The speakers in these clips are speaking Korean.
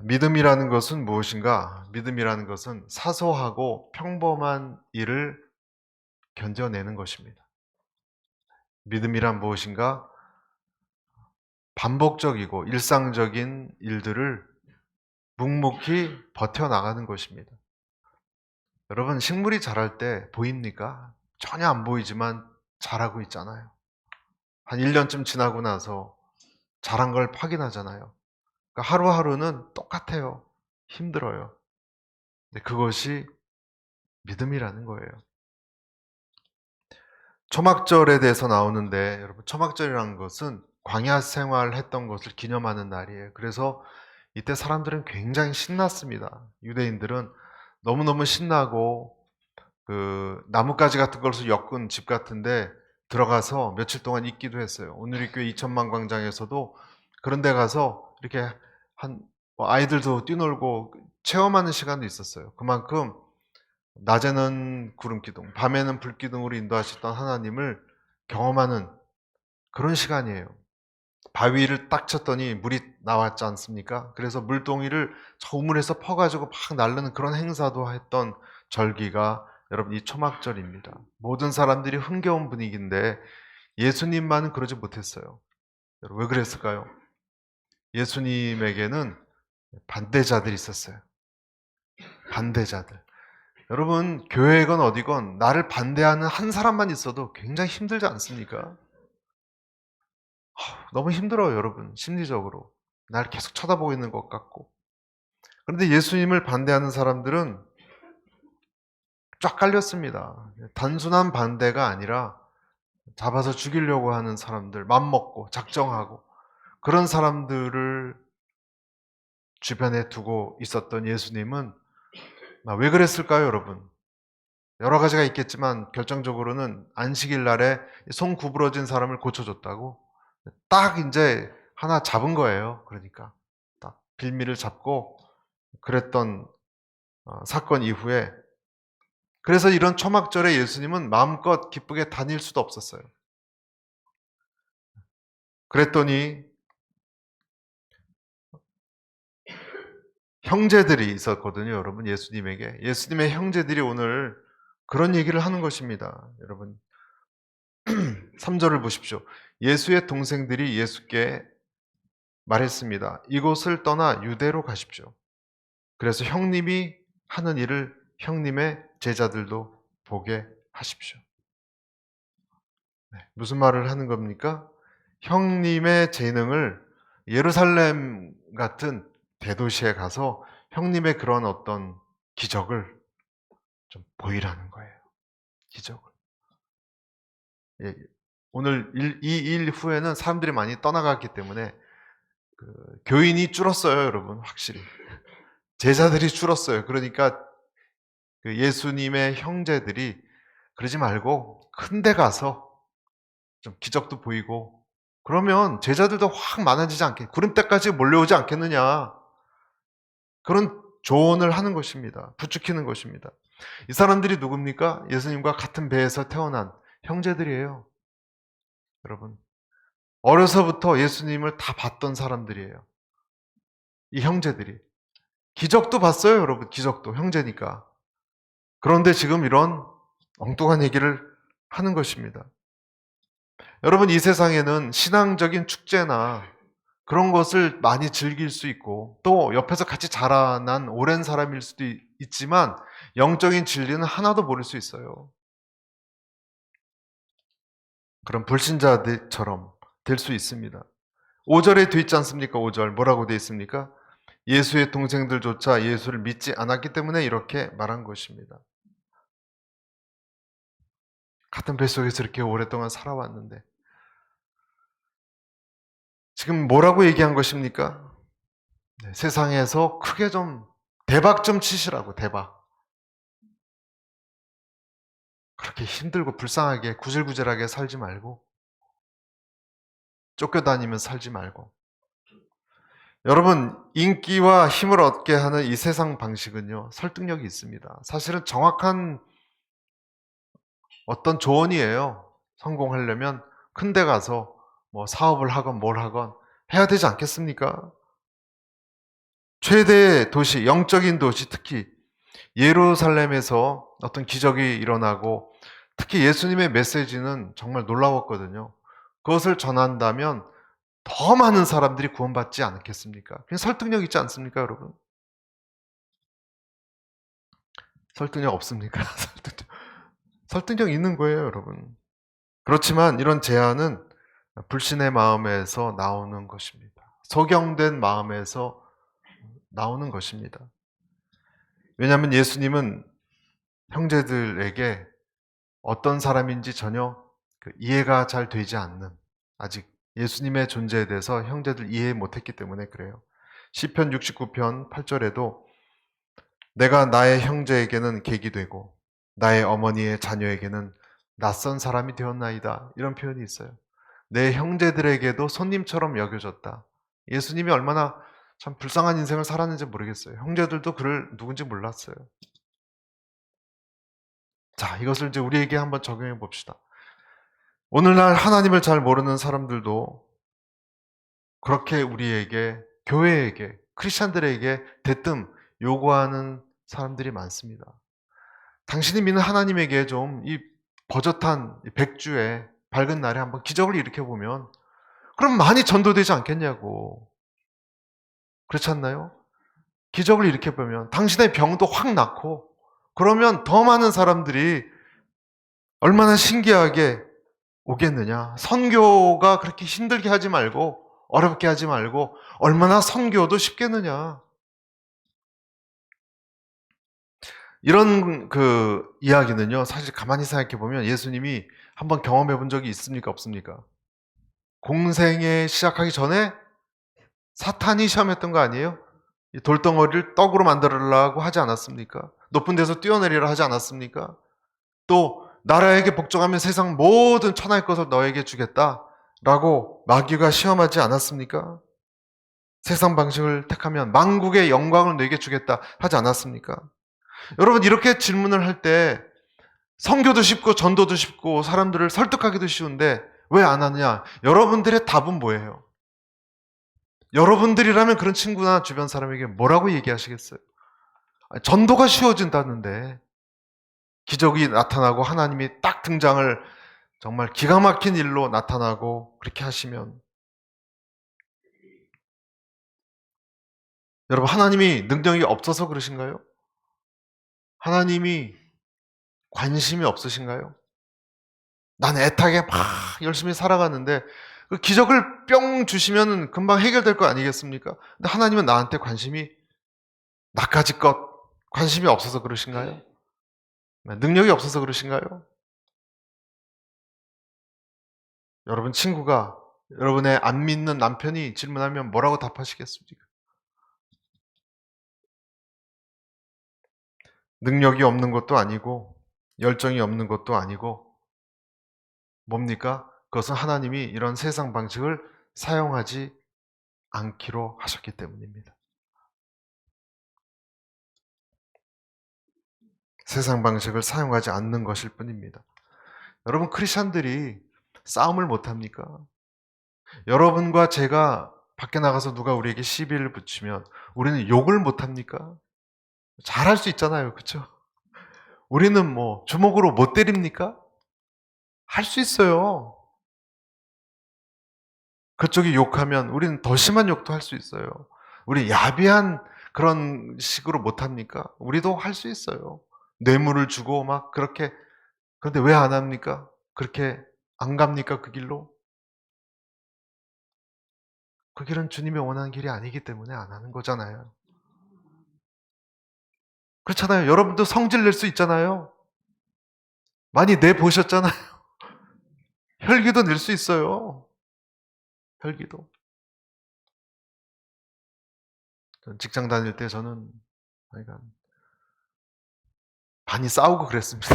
믿음이라는 것은 무엇인가? 믿음이라는 것은 사소하고 평범한 일을 견뎌내는 것입니다. 믿음이란 무엇인가? 반복적이고 일상적인 일들을 묵묵히 버텨나가는 것입니다. 여러분, 식물이 자랄 때 보입니까? 전혀 안 보이지만 자라고 있잖아요. 한 1년쯤 지나고 나서 자란 걸 확인하잖아요. 그러니까 하루하루는 똑같아요. 힘들어요. 근데 그것이 믿음이라는 거예요. 초막절에 대해서 나오는데, 여러분, 초막절이라는 것은 광야 생활했던 것을 기념하는 날이에요. 그래서 이때 사람들은 굉장히 신났습니다. 유대인들은 너무너무 신나고 그 나뭇가지 같은 것을 엮은 집 같은데 들어가서 며칠 동안 있기도 했어요. 오늘의 교회 2천만 광장에서도 그런 데 가서 이렇게 한 아이들도 뛰놀고 체험하는 시간도 있었어요. 그만큼 낮에는 구름 기둥, 밤에는 불 기둥으로 인도하셨던 하나님을 경험하는 그런 시간이에요. 바위를 딱 쳤더니 물이 나왔지 않습니까? 그래서 물동이를 저 우물에서 퍼가지고 막 나르는 그런 행사도 했던 절기가 여러분 이 초막절입니다. 모든 사람들이 흥겨운 분위기인데 예수님만은 그러지 못했어요. 여러분 왜 그랬을까요? 예수님에게는 반대자들이 있었어요. 반대자들. 여러분 교회건 어디건 나를 반대하는 한 사람만 있어도 굉장히 힘들지 않습니까? 너무 힘들어요, 여러분. 심리적으로. 날 계속 쳐다보고 있는 것 같고. 그런데 예수님을 반대하는 사람들은 쫙 깔렸습니다. 단순한 반대가 아니라 잡아서 죽이려고 하는 사람들, 맘먹고 작정하고 그런 사람들을 주변에 두고 있었던 예수님은 왜 그랬을까요, 여러분? 여러 가지가 있겠지만 결정적으로는 안식일 날에 손 구부러진 사람을 고쳐줬다고 딱 이제 하나 잡은 거예요. 그러니까 딱 빌미를 잡고 그랬던 사건 이후에 그래서 이런 초막절에 예수님은 마음껏 기쁘게 다닐 수도 없었어요. 그랬더니 형제들이 있었거든요, 여러분. 예수님에게. 예수님의 형제들이 오늘 그런 얘기를 하는 것입니다. 여러분 3절을 보십시오. 예수의 동생들이 예수께 말했습니다. 이곳을 떠나 유대로 가십시오. 그래서 형님이 하는 일을 형님의 제자들도 보게 하십시오. 무슨 말을 하는 겁니까? 형님의 재능을 예루살렘 같은 대도시에 가서 형님의 그런 어떤 기적을 좀 보이라는 거예요. 기적을. 예, 오늘 이 일 후에는 사람들이 많이 떠나갔기 때문에 교인이 줄었어요, 여러분. 확실히. 제자들이 줄었어요. 그러니까 그 예수님의 형제들이 그러지 말고 큰 데 가서 좀 기적도 보이고 그러면 제자들도 확 많아지지 않겠, 구름대까지 몰려오지 않겠느냐. 그런 조언을 하는 것입니다. 부추기는 것입니다. 이 사람들이 누굽니까? 예수님과 같은 배에서 태어난 형제들이에요. 여러분. 어려서부터 예수님을 다 봤던 사람들이에요. 이 형제들이. 기적도 봤어요, 여러분. 기적도. 형제니까. 그런데 지금 이런 엉뚱한 얘기를 하는 것입니다. 여러분, 이 세상에는 신앙적인 축제나 그런 것을 많이 즐길 수 있고 또 옆에서 같이 자라난 오랜 사람일 수도 있지만 영적인 진리는 하나도 모를 수 있어요. 그런 불신자들처럼 될 수 있습니다. 5절에 돼 있지 않습니까? 5절 뭐라고 돼 있습니까? 예수의 동생들조차 예수를 믿지 않았기 때문에 이렇게 말한 것입니다. 같은 뱃속에서 이렇게 오랫동안 살아왔는데 지금 뭐라고 얘기한 것입니까? 세상에서 크게 좀 대박 좀 치시라고. 대박. 그렇게 힘들고 불쌍하게 구질구질하게 살지 말고 쫓겨다니면서 살지 말고. 여러분 인기와 힘을 얻게 하는 이 세상 방식은요 설득력이 있습니다. 사실은 정확한 어떤 조언이에요. 성공하려면 큰 데 가서 뭐 사업을 하건 뭘 하건 해야 되지 않겠습니까? 최대의 도시, 영적인 도시, 특히 예루살렘에서 어떤 기적이 일어나고 특히 예수님의 메시지는 정말 놀라웠거든요. 그것을 전한다면 더 많은 사람들이 구원받지 않겠습니까? 그냥 설득력 있지 않습니까, 여러분? 설득력 없습니까? 설득력 있는 거예요, 여러분. 그렇지만 이런 제안은 불신의 마음에서 나오는 것입니다. 소경된 마음에서 나오는 것입니다. 왜냐하면 예수님은 형제들에게 어떤 사람인지 전혀 이해가 잘 되지 않는, 아직 예수님의 존재에 대해서 형제들 이해 못했기 때문에 그래요. 시편 69편 8절에도 내가 나의 형제에게는 객이 되고 나의 어머니의 자녀에게는 낯선 사람이 되었나이다. 이런 표현이 있어요. 내 형제들에게도 손님처럼 여겨졌다. 예수님이 얼마나 참 불쌍한 인생을 살았는지 모르겠어요. 형제들도 그를 누군지 몰랐어요. 자, 이것을 이제 우리에게 한번 적용해 봅시다. 오늘날 하나님을 잘 모르는 사람들도 그렇게 우리에게, 교회에게, 크리스찬들에게 대뜸 요구하는 사람들이 많습니다. 당신이 믿는 하나님에게 좀 이 버젓한 백주에 밝은 날에 한번 기적을 일으켜보면 그럼 많이 전도되지 않겠냐고. 그렇지 않나요? 기적을 일으켜보면 당신의 병도 확 낫고 그러면 더 많은 사람들이 얼마나 신기하게 오겠느냐. 선교가 그렇게 힘들게 하지 말고 어렵게 하지 말고 얼마나 선교도 쉽겠느냐. 이런 이야기는요. 사실 가만히 생각해 보면 예수님이 한번 경험해 본 적이 있습니까? 없습니까? 공생에 시작하기 전에 사탄이 시험했던 거 아니에요? 이 돌덩어리를 떡으로 만들으려고 하지 않았습니까? 높은 데서 뛰어내리라 하지 않았습니까? 또 나라에게 복종하면 세상 모든 천하의 것을 너에게 주겠다 라고 마귀가 시험하지 않았습니까? 세상 방식을 택하면 만국의 영광을 너에게 주겠다 하지 않았습니까? 여러분 이렇게 질문을 할 때 선교도 쉽고 전도도 쉽고 사람들을 설득하기도 쉬운데 왜 안 하느냐? 여러분들의 답은 뭐예요? 여러분들이라면 그런 친구나 주변 사람에게 뭐라고 얘기하시겠어요? 전도가 쉬워진다는데 기적이 나타나고 하나님이 딱 등장을 정말 기가 막힌 일로 나타나고 그렇게 하시면 여러분 하나님이 능력이 없어서 그러신가요? 하나님이 관심이 없으신가요? 난 애타게 막 열심히 살아가는데 그 기적을 뿅 주시면 금방 해결될 거 아니겠습니까? 근데 하나님은 나한테 나까지 것 관심이 없어서 그러신가요? 능력이 없어서 그러신가요? 여러분 친구가 여러분의 안 믿는 남편이 질문하면 뭐라고 답하시겠습니까? 능력이 없는 것도 아니고 열정이 없는 것도 아니고 뭡니까? 그것은 하나님이 이런 세상 방식을 사용하지 않기로 하셨기 때문입니다. 세상 방식을 사용하지 않는 것일 뿐입니다. 여러분 크리스천들이 싸움을 못합니까? 여러분과 제가 밖에 나가서 누가 우리에게 시비를 붙이면 우리는 욕을 못합니까? 잘할 수 있잖아요. 그렇죠? 우리는 뭐 주먹으로 못 때립니까? 할 수 있어요. 그쪽이 욕하면 우리는 더 심한 욕도 할 수 있어요. 우리 야비한 그런 식으로 못합니까? 우리도 할 수 있어요. 뇌물을 주고 막 그렇게. 그런데 왜 안 합니까? 그렇게 안 갑니까? 그 길로? 그 길은 주님이 원하는 길이 아니기 때문에 안 하는 거잖아요. 그렇잖아요. 여러분도 성질 낼 수 있잖아요. 많이 내보셨잖아요. 혈기도 낼 수 있어요. 혈기도. 직장 다닐 때 저는 그러니까 많이 싸우고 그랬습니다.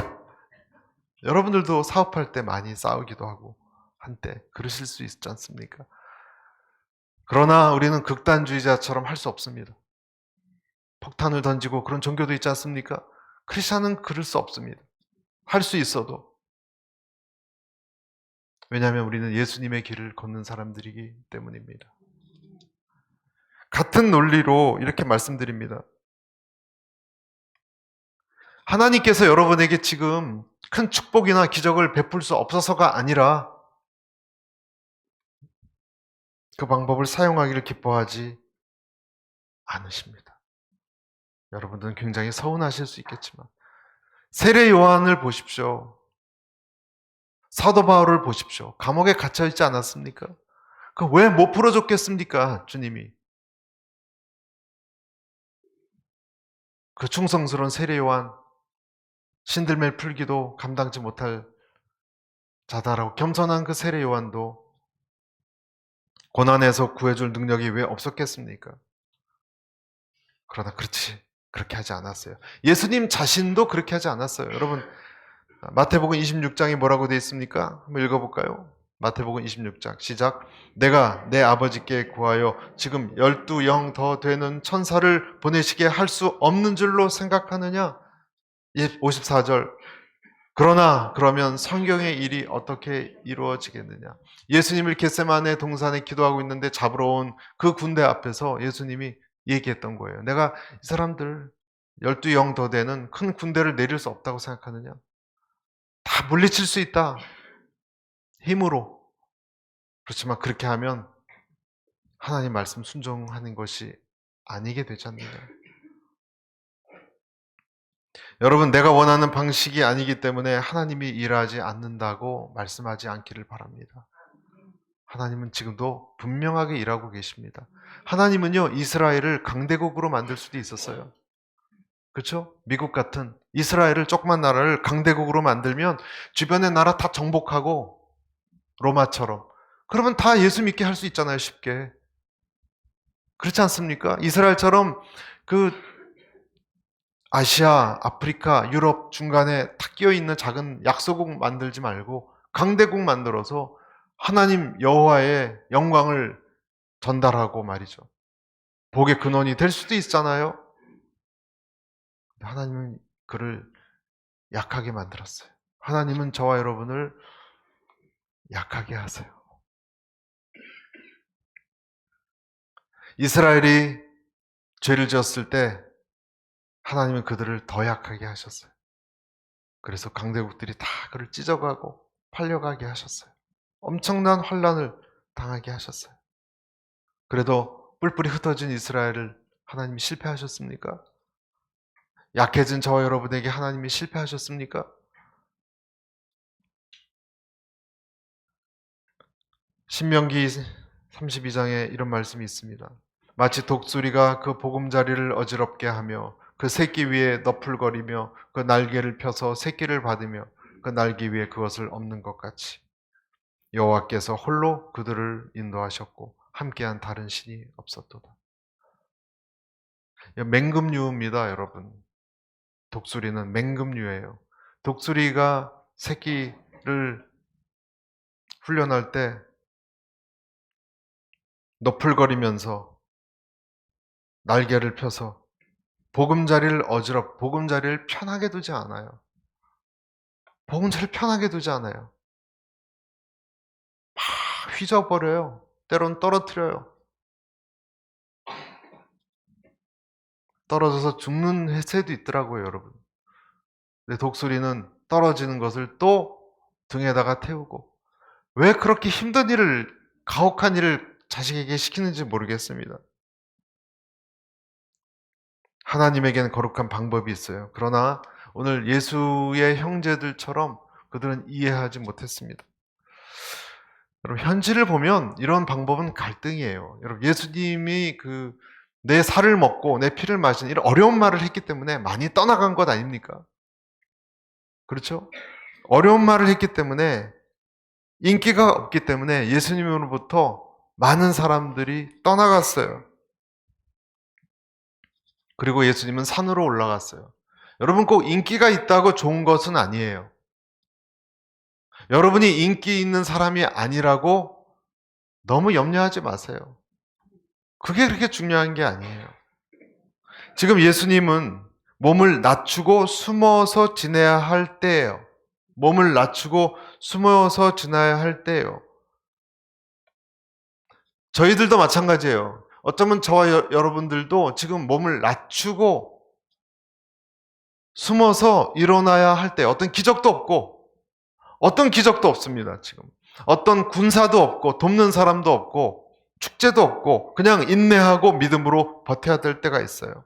여러분들도 사업할 때 많이 싸우기도 하고 한때 그러실 수 있지 않습니까? 그러나 우리는 극단주의자처럼 할 수 없습니다. 폭탄을 던지고 그런 종교도 있지 않습니까? 크리스천은 그럴 수 없습니다. 할 수 있어도. 왜냐하면 우리는 예수님의 길을 걷는 사람들이기 때문입니다. 같은 논리로 이렇게 말씀드립니다. 하나님께서 여러분에게 지금 큰 축복이나 기적을 베풀 수 없어서가 아니라 그 방법을 사용하기를 기뻐하지 않으십니다. 여러분들은 굉장히 서운하실 수 있겠지만 세례 요한을 보십시오. 사도 바울을 보십시오. 감옥에 갇혀 있지 않았습니까? 그 왜 못 풀어줬겠습니까? 주님이. 그 충성스러운 세례 요한, 신들매 풀기도 감당지 못할 자다라고 겸손한 그 세례 요한도 고난에서 구해줄 능력이 왜 없었겠습니까? 그러나 그렇게 하지 않았어요. 예수님 자신도 그렇게 하지 않았어요. 여러분, 마태복음 26장에 뭐라고 되어 있습니까? 한번 읽어볼까요? 마태복음 26장 시작. 내가 내 아버지께 구하여 지금 12영 더 되는 천사를 보내시게 할 수 없는 줄로 생각하느냐? 54절. 그러면 성경의 일이 어떻게 이루어지겠느냐? 예수님을 겟세마네 동산에 기도하고 있는데 잡으러 온 그 군대 앞에서 예수님이 얘기했던 거예요. 내가 이 사람들 12영 더 되는 큰 군대를 내릴 수 없다고 생각하느냐? 다 물리칠 수 있다. 힘으로. 그렇지만 그렇게 하면 하나님 말씀 순종하는 것이 아니게 되지 않느냐. 여러분, 내가 원하는 방식이 아니기 때문에 하나님이 일하지 않는다고 말씀하지 않기를 바랍니다. 하나님은 지금도 분명하게 일하고 계십니다. 하나님은요, 이스라엘을 강대국으로 만들 수도 있었어요. 그렇죠? 미국 같은 이스라엘을 조그만 나라를 강대국으로 만들면 주변의 나라 다 정복하고 로마처럼. 그러면 다 예수 믿게 할 수 있잖아요, 쉽게. 그렇지 않습니까? 이스라엘처럼 그 아시아, 아프리카, 유럽 중간에 탁 끼어 있는 작은 약소국 만들지 말고 강대국 만들어서 하나님 여호와의 영광을 전달하고 말이죠. 복의 근원이 될 수도 있잖아요. 하나님은 그를 약하게 만들었어요. 하나님은 저와 여러분을 약하게 하세요. 이스라엘이 죄를 지었을 때 하나님은 그들을 더 약하게 하셨어요. 그래서 강대국들이 다 그를 찢어가고 팔려가게 하셨어요. 엄청난 환란을 당하게 하셨어요. 그래도 뿔뿔이 흩어진 이스라엘을 하나님이 실패하셨습니까? 약해진 저와 여러분에게 하나님이 실패하셨습니까? 신명기 32장에 이런 말씀이 있습니다. 마치 독수리가 그 보금자리를 어지럽게 하며 그 새끼 위에 너풀거리며 그 날개를 펴서 새끼를 받으며 그 날개 위에 그것을 엎는 것 같이 여호와께서 홀로 그들을 인도하셨고 함께한 다른 신이 없었도다. 맹금류입니다, 여러분. 독수리는 맹금류예요. 독수리가 새끼를 훈련할 때 너풀거리면서 날개를 펴서 보금자리를 편하게 두지 않아요. 보금자리를 편하게 두지 않아요. 막 휘저어버려요. 때론 떨어뜨려요. 떨어져서 죽는 새도 있더라고요, 여러분. 근데 독수리는 떨어지는 것을 또 등에다가 태우고 왜 그렇게 힘든 일을, 가혹한 일을 자식에게 시키는지 모르겠습니다. 하나님에게는 거룩한 방법이 있어요. 그러나 오늘 예수의 형제들처럼 그들은 이해하지 못했습니다. 여러분, 현실을 보면 이런 방법은 갈등이에요. 여러분, 예수님이 내 살을 먹고 내 피를 마신 이런 어려운 말을 했기 때문에 많이 떠나간 것 아닙니까? 그렇죠? 어려운 말을 했기 때문에 인기가 없기 때문에 예수님으로부터 많은 사람들이 떠나갔어요. 그리고 예수님은 산으로 올라갔어요. 여러분, 꼭 인기가 있다고 좋은 것은 아니에요. 여러분이 인기 있는 사람이 아니라고 너무 염려하지 마세요. 그게 그렇게 중요한 게 아니에요. 지금 예수님은 몸을 낮추고 숨어서 지내야 할 때예요. 몸을 낮추고 숨어서 지내야 할 때예요. 저희들도 마찬가지예요. 어쩌면 저와 여러분들도 지금 몸을 낮추고 숨어서 일어나야 할 때 어떤 기적도 없고 어떤 기적도 없습니다. 지금 어떤 군사도 없고 돕는 사람도 없고 축제도 없고 그냥 인내하고 믿음으로 버텨야 될 때가 있어요.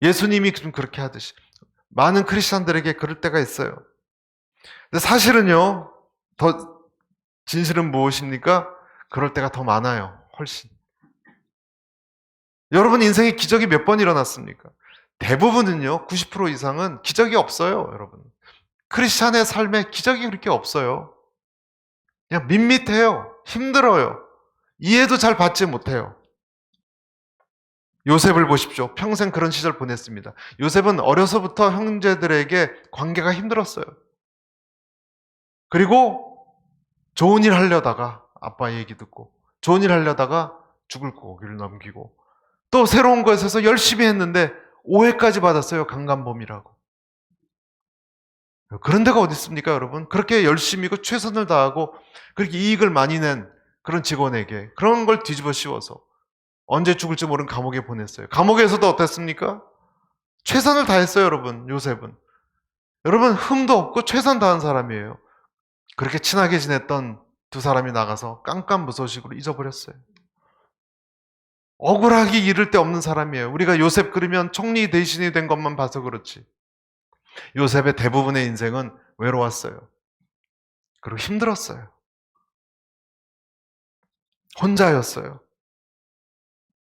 예수님이 좀 그렇게 하듯이 많은 크리스천들에게 그럴 때가 있어요. 근데 사실은요, 더 진실은 무엇입니까? 그럴 때가 더 많아요. 훨씬. 여러분 인생에 기적이 몇 번 일어났습니까? 대부분은요, 90% 이상은 기적이 없어요, 여러분. 크리스찬의 삶에 기적이 그렇게 없어요. 그냥 밋밋해요. 힘들어요. 이해도 잘 받지 못해요. 요셉을 보십시오. 평생 그런 시절 보냈습니다. 요셉은 어려서부터 형제들에게 관계가 힘들었어요. 그리고 좋은 일 하려다가 아빠 얘기 듣고 좋은 일 하려다가 죽을 고기를 넘기고 또 새로운 것에서 열심히 했는데 오해까지 받았어요. 강간범이라고. 그런 데가 어디 있습니까, 여러분? 그렇게 열심히고 최선을 다하고 그렇게 이익을 많이 낸 그런 직원에게 그런 걸 뒤집어 씌워서 언제 죽을지 모르는 감옥에 보냈어요. 감옥에서도 어땠습니까? 최선을 다했어요, 여러분. 요셉은. 여러분 흠도 없고 최선 다한 사람이에요. 그렇게 친하게 지냈던 두 사람이 나가서 깜깜무소식으로 잊어버렸어요. 억울하기 이를 데 없는 사람이에요. 우리가 요셉 그러면 총리 대신이 된 것만 봐서 그렇지. 요셉의 대부분의 인생은 외로웠어요. 그리고 힘들었어요. 혼자였어요.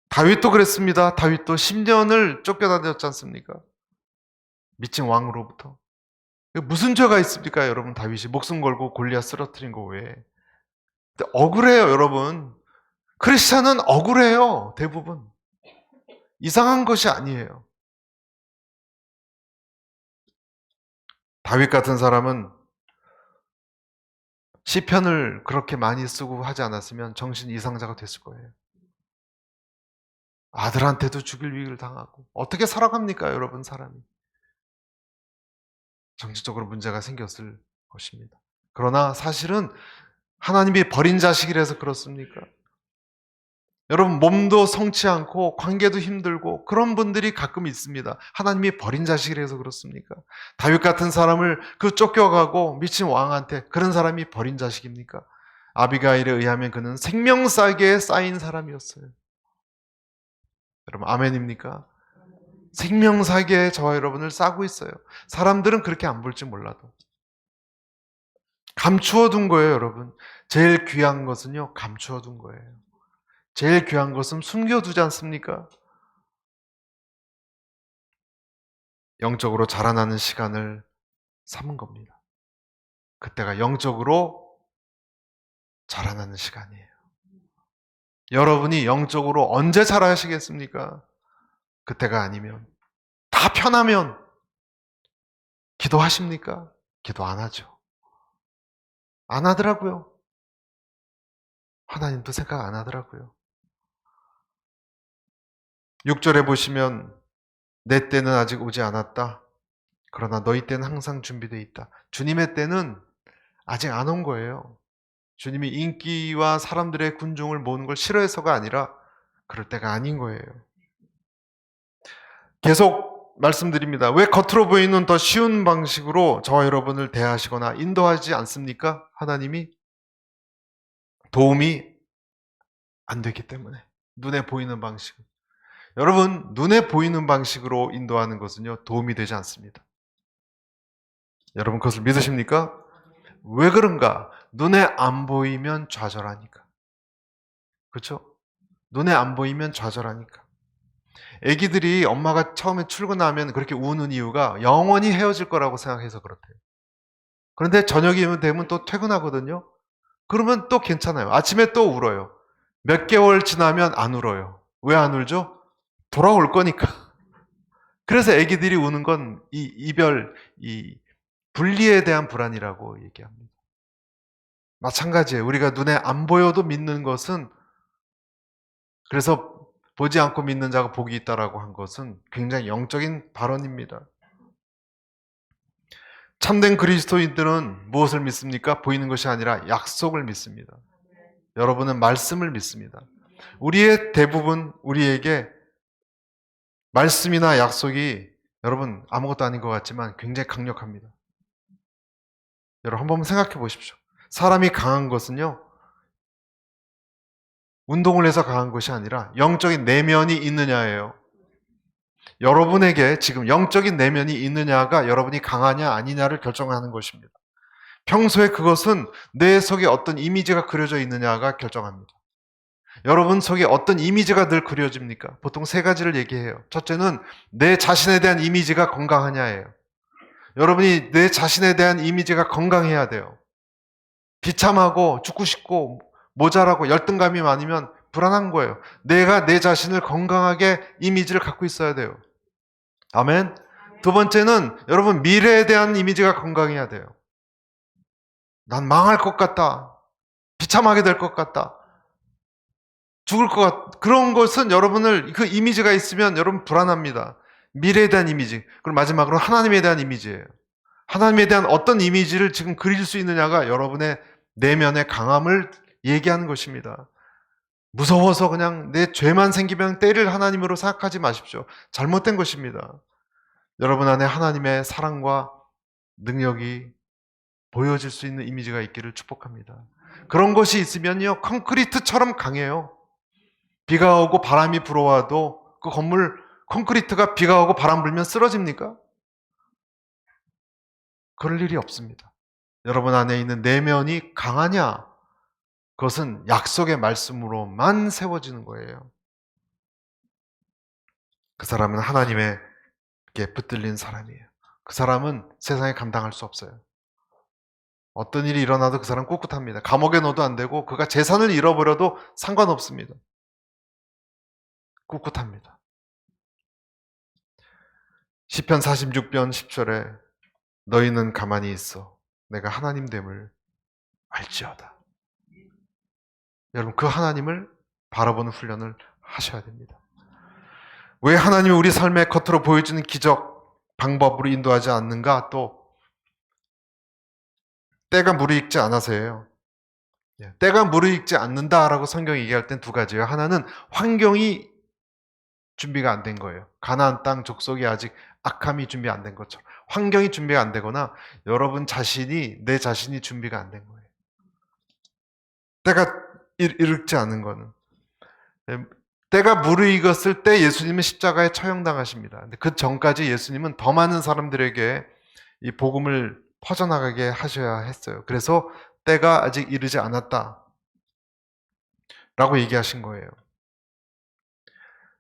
다윗도 그랬습니다. 다윗도 10년을 쫓겨다녔지 않습니까? 미친 왕으로부터. 무슨 죄가 있습니까, 여러분? 다윗이 목숨 걸고 골리앗 쓰러뜨린 거 외에. 근데 억울해요, 여러분. 크리스찬은 억울해요, 대부분. 이상한 것이 아니에요. 다윗 같은 사람은 시편을 그렇게 많이 쓰고 하지 않았으면 정신 이상자가 됐을 거예요. 아들한테도 죽일 위기를 당하고 어떻게 살아갑니까, 여러분? 사람이 정신적으로 문제가 생겼을 것입니다. 그러나 사실은 하나님이 버린 자식이라서 그렇습니까? 여러분 몸도 성치 않고 관계도 힘들고 그런 분들이 가끔 있습니다. 하나님이 버린 자식이라서 그렇습니까? 다윗 같은 사람을 그 쫓겨가고 미친 왕한테 그런 사람이 버린 자식입니까? 아비가일에 의하면 그는 생명싸개에 쌓인 사람이었어요. 여러분 아멘입니까? 생명사기에 저와 여러분을 싸고 있어요. 사람들은 그렇게 안 볼지 몰라도. 감추어 둔 거예요, 여러분. 제일 귀한 것은요, 감추어 둔 거예요. 제일 귀한 것은 숨겨두지 않습니까? 영적으로 자라나는 시간을 삼은 겁니다. 그때가 영적으로 자라나는 시간이에요. 여러분이 영적으로 언제 자라시겠습니까? 그때가 아니면. 다 편하면 기도하십니까? 기도 안 하죠. 안 하더라고요. 하나님도 생각 안 하더라고요. 6절에 보시면 내 때는 아직 오지 않았다. 그러나 너희 때는 항상 준비되어 있다. 주님의 때는 아직 안 온 거예요. 주님이 인기와 사람들의 군중을 모으는 걸 싫어해서가 아니라 그럴 때가 아닌 거예요. 계속 말씀드립니다. 왜 겉으로 보이는 더 쉬운 방식으로 저와 여러분을 대하시거나 인도하지 않습니까? 하나님이 도움이 안 되기 때문에. 눈에 보이는 방식. 여러분, 눈에 보이는 방식으로 인도하는 것은요, 도움이 되지 않습니다. 여러분, 그것을 믿으십니까? 왜 그런가? 눈에 안 보이면 좌절하니까. 그렇죠? 눈에 안 보이면 좌절하니까. 애기들이 엄마가 처음에 출근하면 그렇게 우는 이유가 영원히 헤어질 거라고 생각해서 그렇대요. 그런데 저녁이 되면 또 퇴근하거든요. 그러면 또 괜찮아요. 아침에 또 울어요. 몇 개월 지나면 안 울어요. 왜 안 울죠? 돌아올 거니까. 그래서 애기들이 우는 건 이 이별, 이 분리에 대한 불안이라고 얘기합니다. 마찬가지예요. 우리가 눈에 안 보여도 믿는 것은, 그래서 보지 않고 믿는 자가 복이 있다라고 한 것은 굉장히 영적인 발언입니다. 참된 그리스도인들은 무엇을 믿습니까? 보이는 것이 아니라 약속을 믿습니다. 여러분은 말씀을 믿습니다. 우리의 대부분 우리에게 말씀이나 약속이 여러분 아무것도 아닌 것 같지만 굉장히 강력합니다. 여러분 한번 생각해 보십시오. 사람이 강한 것은요, 운동을 해서 강한 것이 아니라 영적인 내면이 있느냐예요. 여러분에게 지금 영적인 내면이 있느냐가 여러분이 강하냐 아니냐를 결정하는 것입니다. 평소에 그것은 내 속에 어떤 이미지가 그려져 있느냐가 결정합니다. 여러분 속에 어떤 이미지가 늘 그려집니까? 보통 세 가지를 얘기해요. 첫째는 내 자신에 대한 이미지가 건강하냐예요. 여러분이 내 자신에 대한 이미지가 건강해야 돼요. 비참하고 죽고 싶고 모자라고 열등감이 많으면 불안한 거예요. 내가 내 자신을 건강하게 이미지를 갖고 있어야 돼요. 아멘. 두 번째는 여러분 미래에 대한 이미지가 건강해야 돼요. 난 망할 것 같다. 비참하게 될 것 같다. 죽을 것 같다. 그런 것은 여러분을 그 이미지가 있으면 여러분 불안합니다. 미래에 대한 이미지. 그리고 마지막으로 하나님에 대한 이미지예요. 하나님에 대한 어떤 이미지를 지금 그릴 수 있느냐가 여러분의 내면의 강함을 얘기하는 것입니다. 무서워서 그냥 내 죄만 생기면 때릴 하나님으로 생각하지 마십시오. 잘못된 것입니다. 여러분 안에 하나님의 사랑과 능력이 보여질 수 있는 이미지가 있기를 축복합니다. 그런 것이 있으면요, 콘크리트처럼 강해요. 비가 오고 바람이 불어와도 그 건물 콘크리트가 비가 오고 바람 불면 쓰러집니까? 그럴 일이 없습니다. 여러분 안에 있는 내면이 강하냐? 그것은 약속의 말씀으로만 세워지는 거예요. 그 사람은 하나님에게 붙들린 사람이에요. 그 사람은 세상에 감당할 수 없어요. 어떤 일이 일어나도 그 사람은 꿋꿋합니다. 감옥에 넣어도 안 되고 그가 재산을 잃어버려도 상관없습니다. 꿋꿋합니다. 시편 46편 10절에 너희는 가만히 있어 내가 하나님 됨을 알지어다. 여러분 그 하나님을 바라보는 훈련을 하셔야 됩니다. 왜 하나님이 우리 삶의 겉으로 보여주는 기적 방법으로 인도하지 않는가? 또 때가 무르익지 않아서예요. 때가 무르익지 않는다라고 성경이 얘기할 땐 두 가지예요. 하나는 환경이 준비가 안 된 거예요. 가나안 땅 족속이 아직 악함이 준비 안 된 것처럼 환경이 준비가 안 되거나 여러분 자신이 내 자신이 준비가 안 된 거예요. 때가 이르지 않은 거는 때가 무르익었을 때 예수님은 십자가에 처형당하십니다. 근데 그 전까지 예수님은 더 많은 사람들에게 이 복음을 퍼져나가게 하셔야 했어요. 그래서 때가 아직 이르지 않았다 라고 얘기하신 거예요.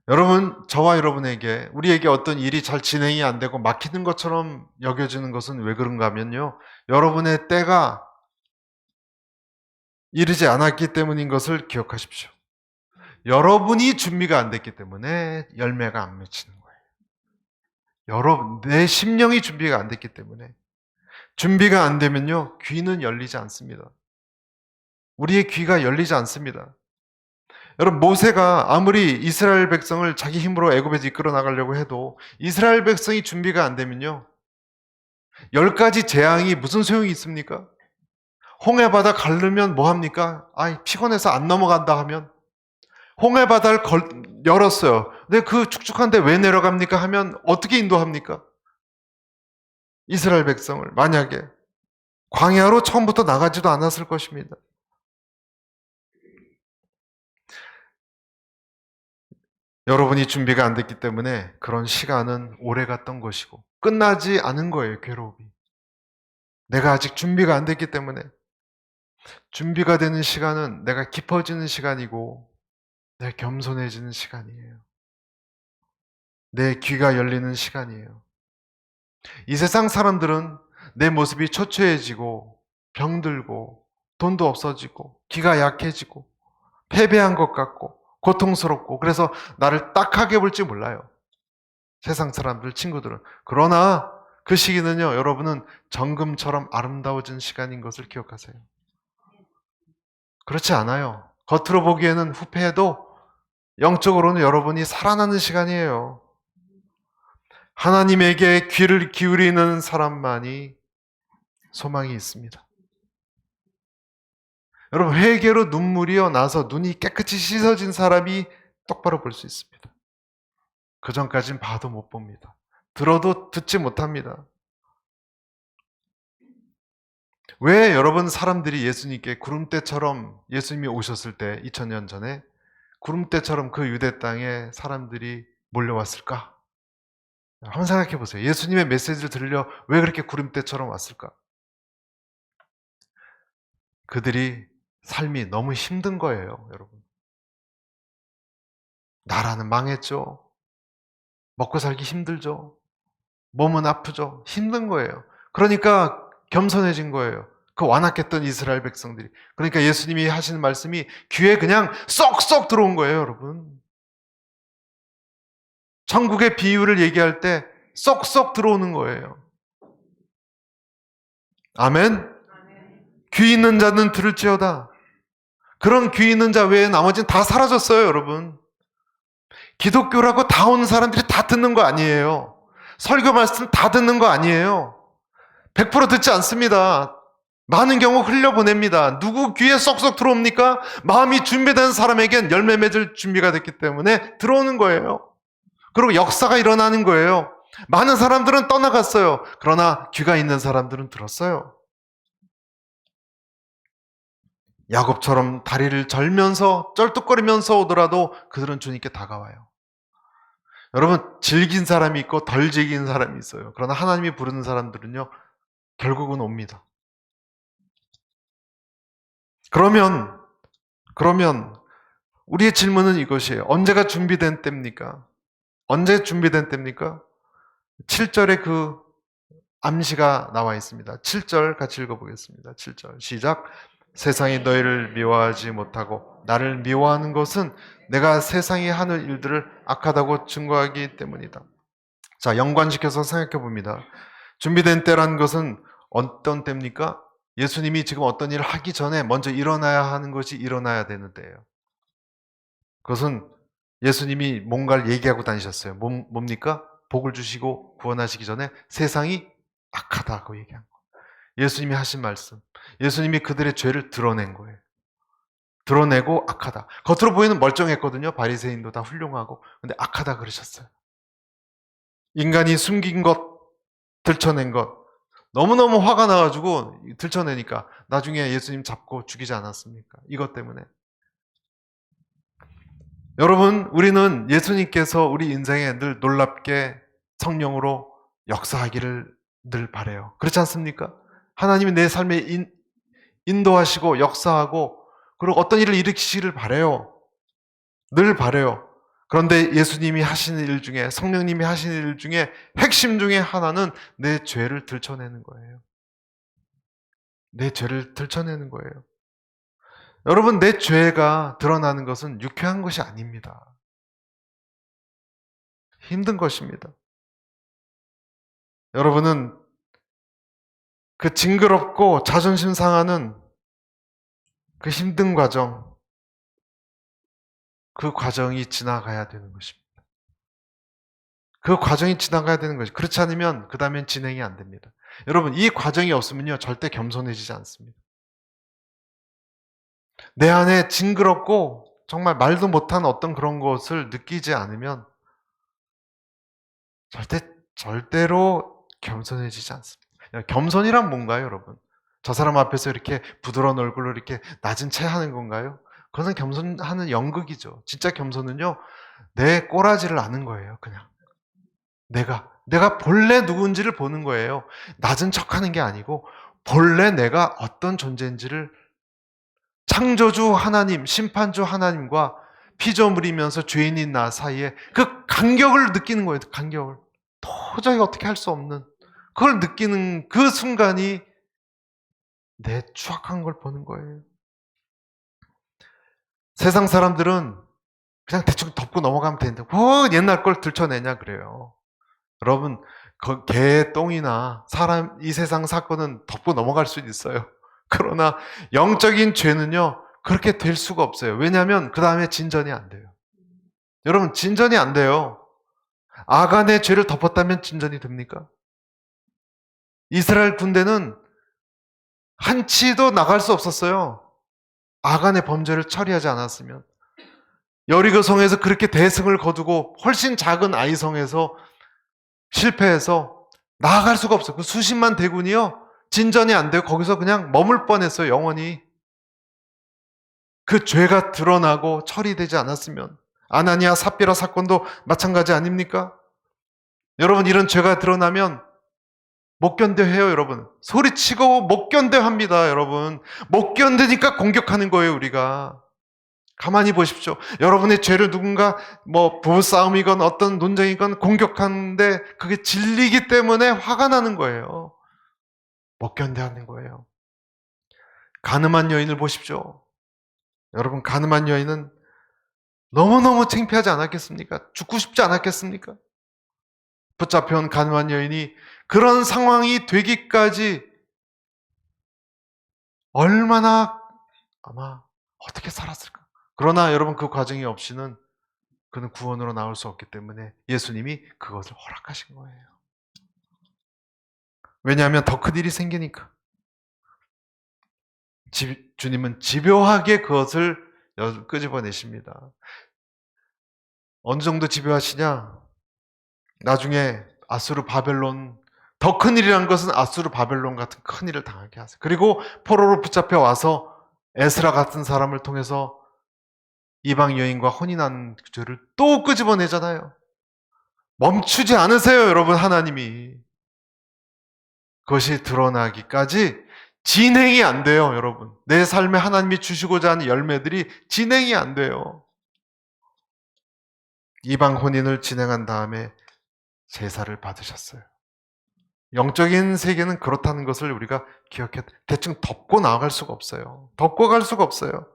여러분, 저와 여러분에게 우리에게 어떤 일이 잘 진행이 안 되고 막히는 것처럼 여겨지는 것은 왜 그런가 하면요, 여러분의 때가 이르지 않았기 때문인 것을 기억하십시오. 여러분이 준비가 안 됐기 때문에 열매가 안 맺히는 거예요. 여러분, 내 심령이 준비가 안 됐기 때문에. 준비가 안 되면요, 귀는 열리지 않습니다. 우리의 귀가 열리지 않습니다. 여러분, 모세가 아무리 이스라엘 백성을 자기 힘으로 애굽에서 이끌어 나가려고 해도 이스라엘 백성이 준비가 안 되면요, 10가지 재앙이 무슨 소용이 있습니까? 홍해바다 가르면 뭐합니까? 아이, 피곤해서 안 넘어간다 하면 홍해바다를 열었어요. 근데 그 축축한데 왜 내려갑니까? 하면 어떻게 인도합니까? 이스라엘 백성을 만약에 광야로 처음부터 나가지도 않았을 것입니다. 여러분이 준비가 안 됐기 때문에 그런 시간은 오래 갔던 것이고 끝나지 않은 거예요, 괴로움이. 내가 아직 준비가 안 됐기 때문에. 준비가 되는 시간은 내가 깊어지는 시간이고 내 겸손해지는 시간이에요. 내 귀가 열리는 시간이에요. 이 세상 사람들은 내 모습이 초췌해지고 병들고 돈도 없어지고 귀가 약해지고 패배한 것 같고 고통스럽고 그래서 나를 딱하게 볼지 몰라요. 세상 사람들, 친구들은. 그러나 그 시기는요, 여러분은 정금처럼 아름다워진 시간인 것을 기억하세요. 그렇지 않아요. 겉으로 보기에는 후패해도 영적으로는 여러분이 살아나는 시간이에요. 하나님에게 귀를 기울이는 사람만이 소망이 있습니다. 여러분, 회개로 눈물이어 나서 눈이 깨끗이 씻어진 사람이 똑바로 볼 수 있습니다. 그 전까진 봐도 못 봅니다. 들어도 듣지 못합니다. 왜 여러분 사람들이 예수님께 구름대처럼 예수님이 오셨을 때 2000년 전에 구름대처럼 그 유대 땅에 사람들이 몰려왔을까? 한번 생각해 보세요. 예수님의 메시지를 들으려 왜 그렇게 구름대처럼 왔을까? 그들이 삶이 너무 힘든 거예요, 여러분. 나라는 망했죠. 먹고 살기 힘들죠. 몸은 아프죠. 힘든 거예요. 그러니까 겸손해진 거예요. 그 완악했던 이스라엘 백성들이. 그러니까 예수님이 하시는 말씀이 귀에 그냥 쏙쏙 들어온 거예요, 여러분. 천국의 비유를 얘기할 때 쏙쏙 들어오는 거예요. 아멘? 귀 있는 자는 들을지어다. 그런 귀 있는 자 외에 나머지는 다 사라졌어요, 여러분. 기독교라고 다 오는 사람들이 다 듣는 거 아니에요. 설교 말씀 다 듣는 거 아니에요. 100% 듣지 않습니다. 많은 경우 흘려보냅니다. 누구 귀에 쏙쏙 들어옵니까? 마음이 준비된 사람에겐 열매 맺을 준비가 됐기 때문에 들어오는 거예요. 그리고 역사가 일어나는 거예요. 많은 사람들은 떠나갔어요. 그러나 귀가 있는 사람들은 들었어요. 야곱처럼 다리를 절면서 쩔뚝거리면서 오더라도 그들은 주님께 다가와요. 여러분, 즐긴 사람이 있고 덜 즐긴 사람이 있어요. 그러나 하나님이 부르는 사람들은요, 결국은 옵니다. 그러면 우리의 질문은 이것이에요. 언제가 준비된 때입니까? 언제 준비된 때입니까? 7절에 그 암시가 나와 있습니다. 7절 같이 읽어보겠습니다. 7절 시작. 세상이 너희를 미워하지 못하고 나를 미워하는 것은 내가 세상이 하는 일들을 악하다고 증거하기 때문이다. 자, 연관시켜서 생각해 봅니다. 준비된 때라는 것은 어떤 때입니까? 예수님이 지금 어떤 일을 하기 전에 먼저 일어나야 하는 것이 일어나야 되는 때예요. 그것은 예수님이 뭔가를 얘기하고 다니셨어요. 뭡니까? 복을 주시고 구원하시기 전에 세상이 악하다고 얘기한 거예요. 예수님이 하신 말씀. 예수님이 그들의 죄를 드러낸 거예요. 드러내고 악하다. 겉으로 보이는 멀쩡했거든요. 바리새인도 다 훌륭하고. 근데 악하다 그러셨어요. 인간이 숨긴 것, 들춰낸 것. 너무너무 화가 나가지고 들춰내니까 나중에 예수님 잡고 죽이지 않았습니까? 이것 때문에. 여러분, 우리는 예수님께서 우리 인생에 늘 놀랍게 성령으로 역사하기를 늘 바라요. 그렇지 않습니까? 하나님이 내 삶에 인도하시고 역사하고 그리고 어떤 일을 일으키시기를 바라요. 늘 바라요. 그런데 예수님이 하시는 일 중에, 성령님이 하시는 일 중에 핵심 중에 하나는 내 죄를 들춰내는 거예요. 내 죄를 들춰내는 거예요. 여러분, 내 죄가 드러나는 것은 유쾌한 것이 아닙니다. 힘든 것입니다. 여러분은 그 징그럽고 자존심 상하는 그 힘든 과정, 그 과정이 지나가야 되는 것입니다. 그 과정이 지나가야 되는 것이. 그렇지 않으면 그 다음엔 진행이 안 됩니다. 여러분, 이 과정이 없으면요, 절대 겸손해지지 않습니다. 내 안에 징그럽고 정말 말도 못한 어떤 그런 것을 느끼지 않으면 절대로 겸손해지지 않습니다. 겸손이란 뭔가요, 여러분? 저 사람 앞에서 이렇게 부드러운 얼굴로 이렇게 낮은 채 하는 건가요? 그것은 겸손하는 연극이죠. 진짜 겸손은요, 내 꼬라지를 아는 거예요, 그냥. 내가 본래 누군지를 보는 거예요. 낮은 척 하는 게 아니고, 본래 내가 어떤 존재인지를 창조주 하나님, 심판주 하나님과 피조물이면서 죄인인 나 사이에 그 간격을 느끼는 거예요. 간격을. 도저히 어떻게 할 수 없는 그걸 느끼는 그 순간이 내 추악한 걸 보는 거예요. 세상 사람들은 그냥 대충 덮고 넘어가면 되는데 옛날 걸 들춰내냐 그래요. 여러분, 개의 똥이나 사람 이 세상 사건은 덮고 넘어갈 수 있어요. 그러나 영적인 죄는요, 그렇게 될 수가 없어요. 왜냐하면 그 다음에 진전이 안 돼요. 여러분, 진전이 안 돼요. 아간의 죄를 덮었다면 진전이 됩니까? 이스라엘 군대는 한 치도 나갈 수 없었어요. 아간의 범죄를 처리하지 않았으면, 여리고 성에서 그렇게 대승을 거두고 훨씬 작은 아이 성에서 실패해서 나아갈 수가 없어요. 그 수십만 대군이요, 진전이 안 되고 거기서 그냥 머물 뻔했어요. 영원히. 그 죄가 드러나고 처리되지 않았으면, 아나니아 삽비라 사건도 마찬가지 아닙니까? 여러분, 이런 죄가 드러나면 못 견뎌해요. 여러분, 소리치고 못 견뎌합니다. 여러분, 못 견디니까 공격하는 거예요. 우리가 가만히 보십시오. 여러분의 죄를 누군가 부부싸움이건 어떤 논쟁이건 공격하는데 그게 진리이기 때문에 화가 나는 거예요. 못 견뎌하는 거예요. 가늠한 여인을 보십시오. 여러분, 가늠한 여인은 너무너무 창피하지 않았겠습니까? 죽고 싶지 않았겠습니까? 붙잡혀온 가늠한 여인이 그런 상황이 되기까지 얼마나 아마 어떻게 살았을까? 그러나 여러분, 그 과정이 없이는 그는 구원으로 나올 수 없기 때문에 예수님이 그것을 허락하신 거예요. 왜냐하면 더 큰 일이 생기니까. 주님은 집요하게 그것을 끄집어내십니다. 어느 정도 집요하시냐? 나중에 아수르 바벨론, 더 큰 일이란 것은 아수르 바벨론 같은 큰 일을 당하게 하세요. 그리고 포로로 붙잡혀 와서 에스라 같은 사람을 통해서 이방 여인과 혼인한 죄를 또 끄집어내잖아요. 멈추지 않으세요, 여러분. 하나님이 그것이 드러나기까지 진행이 안 돼요, 여러분. 내 삶에 하나님이 주시고자 하는 열매들이 진행이 안 돼요. 이방 혼인을 진행한 다음에 제사를 받으셨어요. 영적인 세계는 그렇다는 것을 우리가 기억해, 대충 덮고 나아갈 수가 없어요. 덮고 갈 수가 없어요.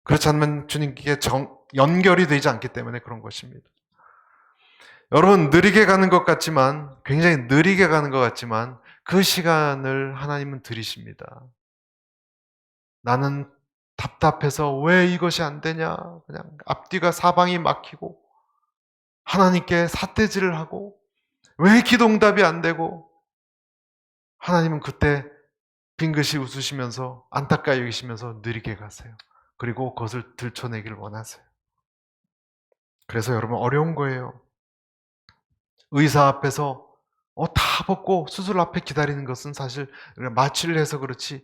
그렇지 않으면 주님께 연결이 되지 않기 때문에 그런 것입니다. 여러분, 느리게 가는 것 같지만, 굉장히 느리게 가는 것 같지만 그 시간을 하나님은 들이십니다. 나는 답답해서 왜 이것이 안 되냐, 그냥 앞뒤가 사방이 막히고 하나님께 삿대질을 하고 왜 기도응답이 안 되고, 하나님은 그때 빙긋이 웃으시면서 안타까이 여기시면서 느리게 가세요. 그리고 그것을 들춰내길 원하세요. 그래서 여러분, 어려운 거예요. 의사 앞에서 다 벗고 수술 앞에 기다리는 것은 사실 마취를 해서 그렇지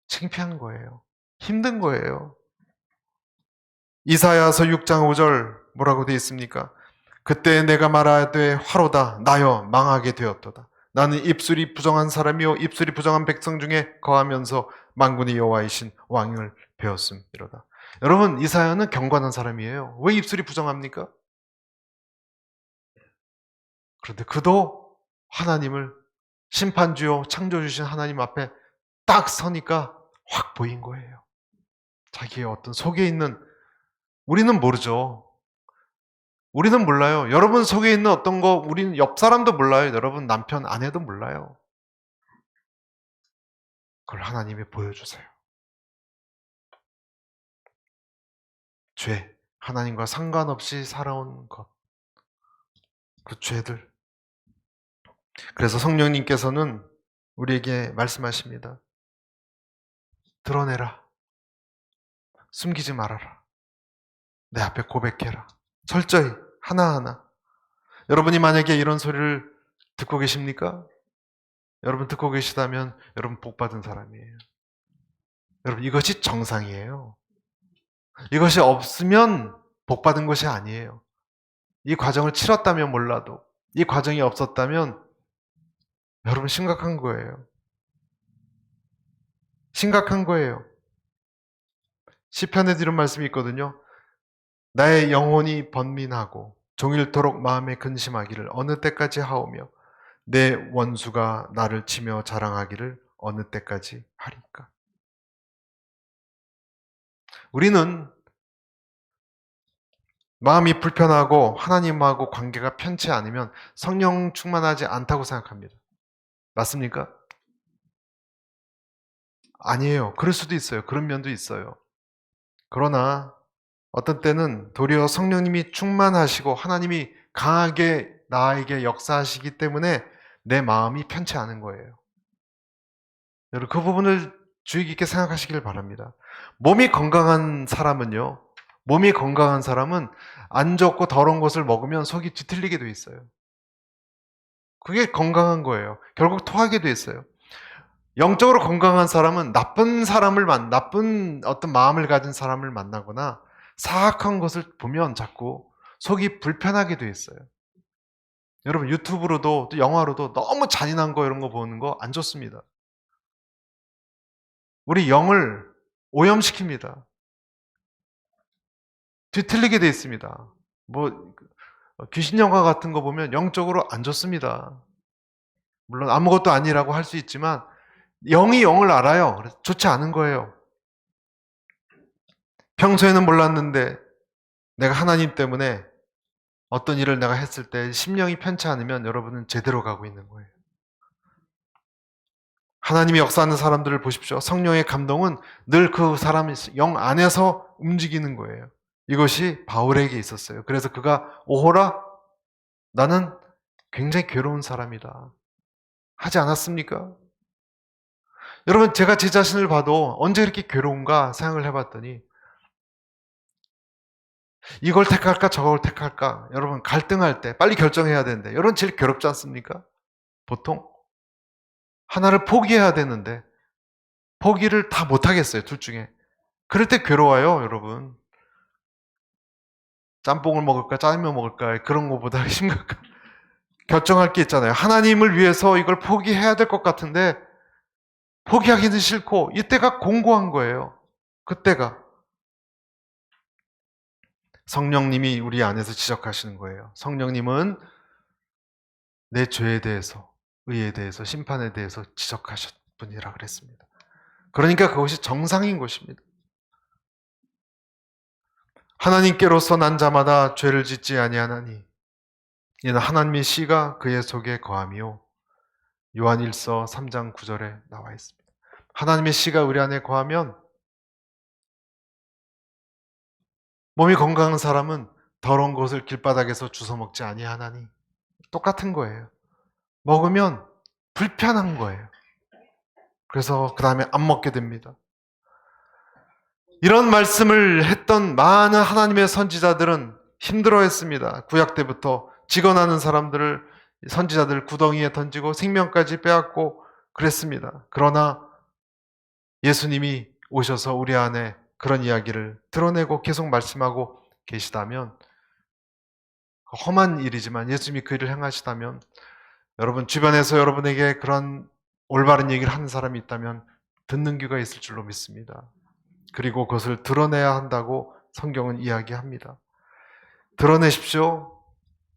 창피한 거예요. 힘든 거예요. 이사야서 6장 5절 뭐라고 되어 있습니까? 그때 내가 말하되 화로다 나여 망하게 되었도다. 나는 입술이 부정한 사람이요 입술이 부정한 백성 중에 거하면서 만군의 여호와이신 왕을 배웠음이로다. 여러분, 이사야는 경건한 사람이에요. 왜 입술이 부정합니까? 그런데 그도 하나님을, 심판주요 창조주신 하나님 앞에 딱 서니까 확 보인 거예요. 자기의 어떤 속에 있는, 우리는 모르죠. 우리는 몰라요. 여러분 속에 있는 어떤 거 우리는 옆 사람도 몰라요. 여러분 남편, 아내도 몰라요. 그걸 하나님이 보여주세요. 죄, 하나님과 상관없이 살아온 것, 그 죄들. 그래서 성령님께서는 우리에게 말씀하십니다. 드러내라. 숨기지 말아라. 내 앞에 고백해라. 철저히 하나하나. 여러분이 만약에 이런 소리를 듣고 계십니까? 여러분 듣고 계시다면 여러분 복받은 사람이에요. 여러분, 이것이 정상이에요. 이것이 없으면 복받은 것이 아니에요. 이 과정을 치렀다면 몰라도, 이 과정이 없었다면 여러분 심각한 거예요. 심각한 거예요. 시편에 이런 말씀이 있거든요. 나의 영혼이 번민하고 종일토록 마음에 근심하기를 어느 때까지 하오며 내 원수가 나를 치며 자랑하기를 어느 때까지 하리까. 우리는 마음이 불편하고 하나님하고 관계가 편치 않으면 성령 충만하지 않다고 생각합니다. 맞습니까? 아니에요. 그럴 수도 있어요. 그런 면도 있어요. 그러나 어떤 때는 도리어 성령님이 충만하시고 하나님이 강하게 나에게 역사하시기 때문에 내 마음이 편치 않은 거예요. 여러분, 그 부분을 주의 깊게 생각하시길 바랍니다. 몸이 건강한 사람은 안 좋고 더러운 것을 먹으면 속이 뒤틀리게 돼 있어요. 그게 건강한 거예요. 결국 토하게 돼 있어요. 영적으로 건강한 사람은 나쁜 어떤 마음을 가진 사람을 만나거나 사악한 것을 보면 자꾸 속이 불편하게 돼 있어요. 여러분 유튜브로도 또 영화로도 너무 잔인한 거 이런 거 보는 거 안 좋습니다. 우리 영을 오염시킵니다. 뒤틀리게 돼 있습니다. 귀신 영화 같은 거 보면 영적으로 안 좋습니다. 물론 아무것도 아니라고 할 수 있지만 영이 영을 알아요. 그래서 좋지 않은 거예요. 평소에는 몰랐는데 내가 하나님 때문에 어떤 일을 내가 했을 때 심령이 편치 않으면 여러분은 제대로 가고 있는 거예요. 하나님이 역사하는 사람들을 보십시오. 성령의 감동은 늘 그 사람 영 안에서 움직이는 거예요. 이것이 바울에게 있었어요. 그래서 그가 오호라 나는 굉장히 괴로운 사람이다 하지 않았습니까? 여러분 제가 제 자신을 봐도 언제 이렇게 괴로운가 생각을 해봤더니 이걸 택할까 저걸 택할까 여러분 갈등할 때 빨리 결정해야 되는데 여러분 제일 괴롭지 않습니까? 보통 하나를 포기해야 되는데 포기를 다 못하겠어요. 둘 중에. 그럴 때 괴로워요. 여러분. 짬뽕을 먹을까 짜장면 먹을까 그런 것보다 심각한 결정할 게 있잖아요. 하나님을 위해서 이걸 포기해야 될 것 같은데 포기하기는 싫고 이때가 공고한 거예요. 그때가 성령님이 우리 안에서 지적하시는 거예요. 성령님은 내 죄에 대해서 의에 대해서 심판에 대해서 지적하셨 분이라 그랬습니다. 그러니까 그것이 정상인 것입니다. 하나님께로서 난 자마다 죄를 짓지 아니하나니 이는 하나님의 씨가 그의 속에 거함이요 요한일서 3장 9절에 나와 있습니다. 하나님의 씨가 우리 안에 거하면 몸이 건강한 사람은 더러운 것을 길바닥에서 주워 먹지 아니하나니 똑같은 거예요. 먹으면 불편한 거예요. 그래서 그 다음에 안 먹게 됩니다. 이런 말씀을 했던 많은 하나님의 선지자들은 힘들어했습니다. 구약 때부터 직언하는 사람들을 선지자들 구덩이에 던지고 생명까지 빼앗고 그랬습니다. 그러나 예수님이 오셔서 우리 안에 그런 이야기를 드러내고 계속 말씀하고 계시다면 험한 일이지만 예수님이 그 일을 행하시다면 여러분 주변에서 여러분에게 그런 올바른 얘기를 하는 사람이 있다면 듣는 귀가 있을 줄로 믿습니다. 그리고 그것을 드러내야 한다고 성경은 이야기합니다. 드러내십시오.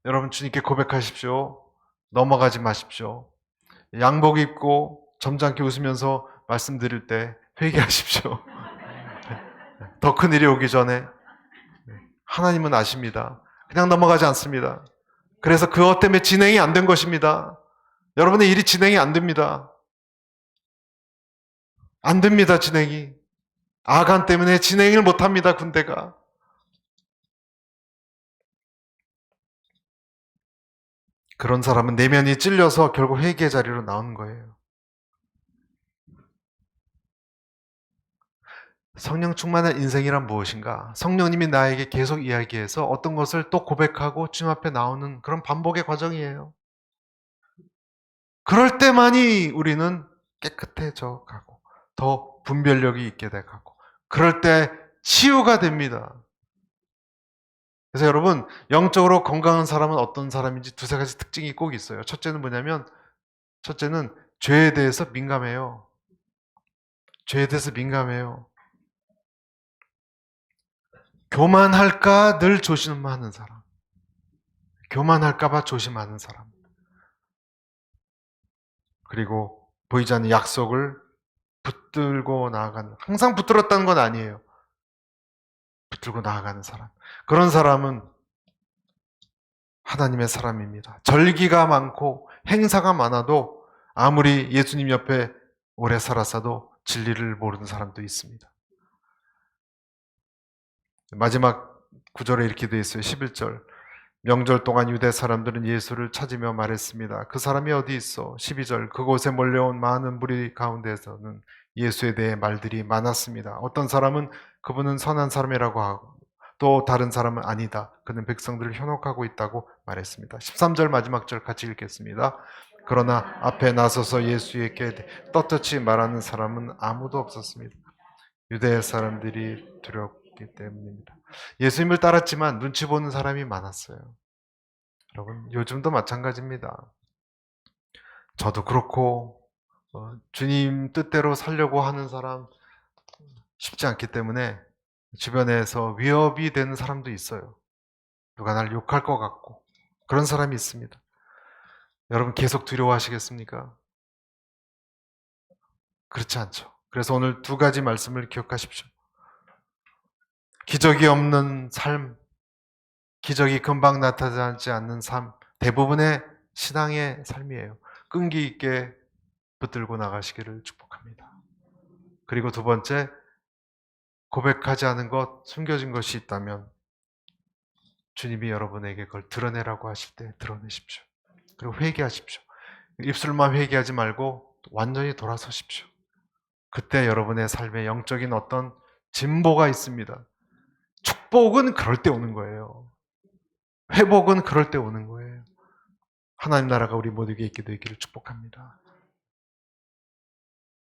여러분 주님께 고백하십시오. 넘어가지 마십시오. 양복 입고 점잖게 웃으면서 말씀드릴 때 회개하십시오. 더 큰 일이 오기 전에 하나님은 아십니다. 그냥 넘어가지 않습니다. 그래서 그것 때문에 진행이 안 된 것입니다. 여러분의 일이 진행이 안 됩니다. 안 됩니다, 진행이. 아간 때문에 진행을 못 합니다, 군대가. 그런 사람은 내면이 찔려서 결국 회개의 자리로 나오는 거예요. 성령 충만한 인생이란 무엇인가? 성령님이 나에게 계속 이야기해서 어떤 것을 또 고백하고 주님 앞에 나오는 그런 반복의 과정이에요. 그럴 때만이 우리는 깨끗해져 가고 더 분별력이 있게 돼 가고 그럴 때 치유가 됩니다. 그래서 여러분 영적으로 건강한 사람은 어떤 사람인지 두세 가지 특징이 꼭 있어요. 첫째는 뭐냐면 첫째는 죄에 대해서 민감해요. 죄에 대해서 민감해요. 교만할까 늘 조심하는 사람. 교만할까봐 조심하는 사람. 그리고 보이지 않는 약속을 붙들고 나아가는, 항상 붙들었다는 건 아니에요. 붙들고 나아가는 사람. 그런 사람은 하나님의 사람입니다. 절기가 많고 행사가 많아도 아무리 예수님 옆에 오래 살았어도 진리를 모르는 사람도 있습니다. 마지막 구절에 이렇게 되어 있어요. 11절. 명절 동안 유대 사람들은 예수를 찾으며 말했습니다. 그 사람이 어디 있어? 12절 그곳에 몰려온 많은 무리 가운데서는 예수에 대해 말들이 많았습니다. 어떤 사람은 그분은 선한 사람이라고 하고 또 다른 사람은 아니다. 그는 백성들을 현혹하고 있다고 말했습니다. 13절 마지막 절 같이 읽겠습니다. 그러나 앞에 나서서 예수에게 떳떳이 말하는 사람은 아무도 없었습니다. 유대 사람들이 두렵기 때문입니다. 예수님을 따랐지만 눈치 보는 사람이 많았어요. 여러분, 요즘도 마찬가지입니다. 저도 그렇고 주님 뜻대로 살려고 하는 사람 쉽지 않기 때문에 주변에서 위협이 되는 사람도 있어요. 누가 날 욕할 것 같고 그런 사람이 있습니다. 여러분 계속 두려워하시겠습니까? 그렇지 않죠. 그래서 오늘 두 가지 말씀을 기억하십시오. 기적이 없는 삶, 기적이 금방 나타나지 않는 삶, 대부분의 신앙의 삶이에요. 끈기 있게 붙들고 나가시기를 축복합니다. 그리고 두 번째, 고백하지 않은 것, 숨겨진 것이 있다면 주님이 여러분에게 그걸 드러내라고 하실 때 드러내십시오. 그리고 회개하십시오. 입술만 회개하지 말고 완전히 돌아서십시오. 그때 여러분의 삶에 영적인 어떤 진보가 있습니다. 축복은 그럴 때 오는 거예요. 회복은 그럴 때 오는 거예요. 하나님 나라가 우리 모두에게 있게 되기를 축복합니다.